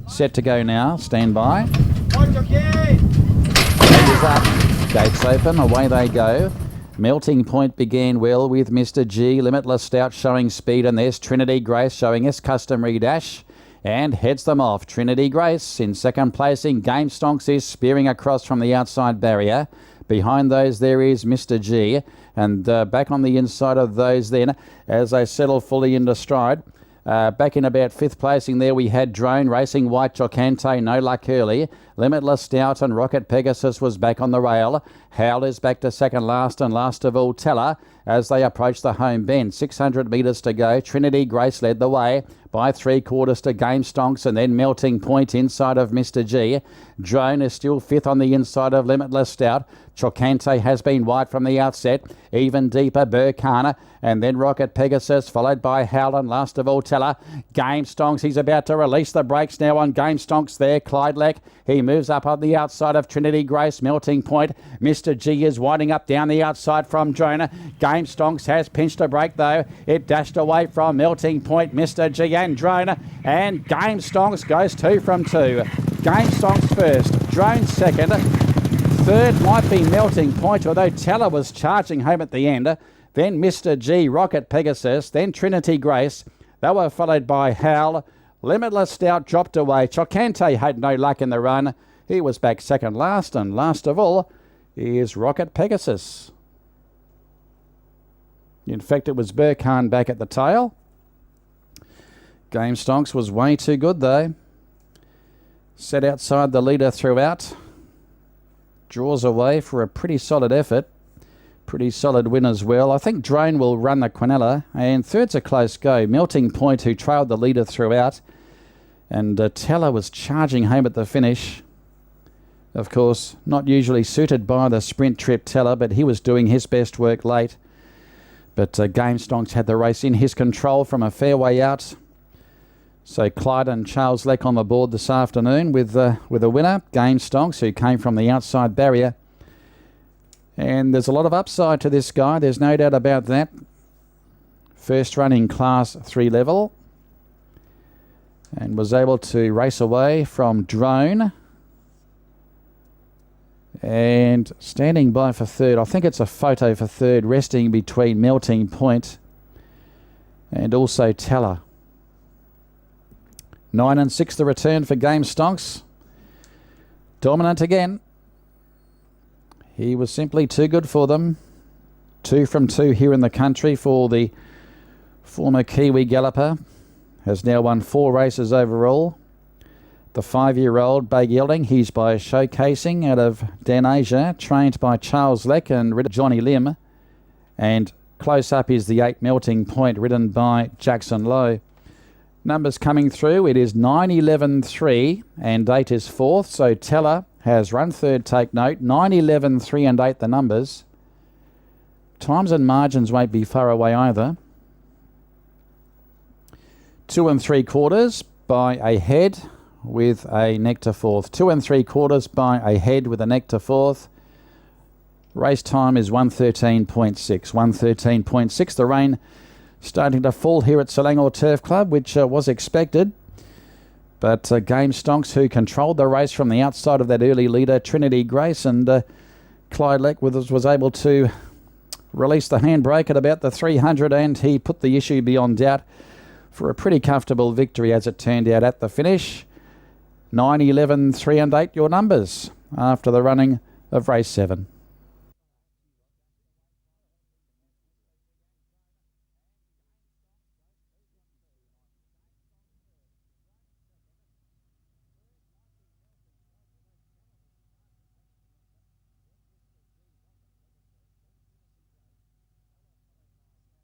Set to go now. Stand by. Head is up. Gates open. Away they go. Melting Point began well with Mr. G. Limitless Stout showing speed, and there's Trinity Grace showing its customary dash and heads them off. Trinity Grace in second placing. Game Stonks is spearing across from the outside barrier. Behind those there is Mr. G, and back on the inside of those then as they settle fully into stride. Back in about fifth placing there we had Drone racing White Chocante, No Luck Early. Limitless Stout and Rocket Pegasus was back on the rail. Howl is back to second last, and last of all Teller as they approach the home bend. 600 metres to go. Trinity Grace led the way by 3/4 to Game Stonks, and then Melting Point inside of Mr. G. Drone is still fifth on the inside of Limitless Stout. Chocante has been wide from the outset. Even deeper Burkana, and then Rocket Pegasus followed by Howl, and last of all Teller. Game Stonks, he's about to release the brakes now on Game Stonks there. Clyde Leck, he moves up on the outside of Trinity Grace. Melting Point. Mr. G is winding up down the outside from Drona. Game Stonks has pinched a break though. It dashed away from Melting Point, Mr. G and Drona, and Game Stonks goes 2 from 2. Game Stonks first, Drone second. Third might be Melting Point, although Teller was charging home at the end. Then Mr. G, Rocket Pegasus, then Trinity Grace. They were followed by Howl. Limitless Stout dropped away. Chocante had no luck in the run. He was back second last, and last of all is Rocket Pegasus. In fact, it was Burkhan back at the tail. Game Stonks was way too good though. Set outside the leader throughout. Draws away for a pretty solid effort. Pretty solid win as well. I think Drone will run the Quinella, and third's a close go. Melting Point, who trailed the leader throughout, and Teller was charging home at the finish. Of course, not usually suited by the sprint trip Teller, but he was doing his best work late. But Game Stonks had the race in his control from a fair way out. So Clyde and Charles Leck on the board this afternoon with a winner, Game Stonks, who came from the outside barrier. And there's a lot of upside to this guy, there's no doubt about that. First run in Class 3 level. And was able to race away from Drone. And standing by for third, I think it's a photo for third, resting between Melting Point and also Teller. 9 and 6 the return for Game Stonks. Dominant again. He was simply too good for them. 2 from 2 here in the country for the former Kiwi galloper. Has now won 4 races overall. The 5-year-old Bay Gelding, he's by Showcasing out of Dan Asia, trained by Charles Leck and ridden Johnny Lim. And close up is the 8 Melting Point, ridden by Jackson Lowe. Numbers coming through, it is 9, 11, 3 and 8 is 4th. So Teller has run third, take note. 9, 11, 3 and 8 the numbers. Times and margins won't be far away either. 2 3/4 by a head with a nectar 4th. 2 3/4 by a head with a nectar 4th. Race time is 1:13.6. 1:13.6. The rain starting to fall here at Selangor Turf Club, which was expected. But Game Stonks, who controlled the race from the outside of that early leader, Trinity Grace, and Clyde Leck was able to release the handbrake at about the 300, and he put the issue beyond doubt for a pretty comfortable victory as it turned out at the finish. 9, 11, 3 and 8 your numbers after the running of race 7.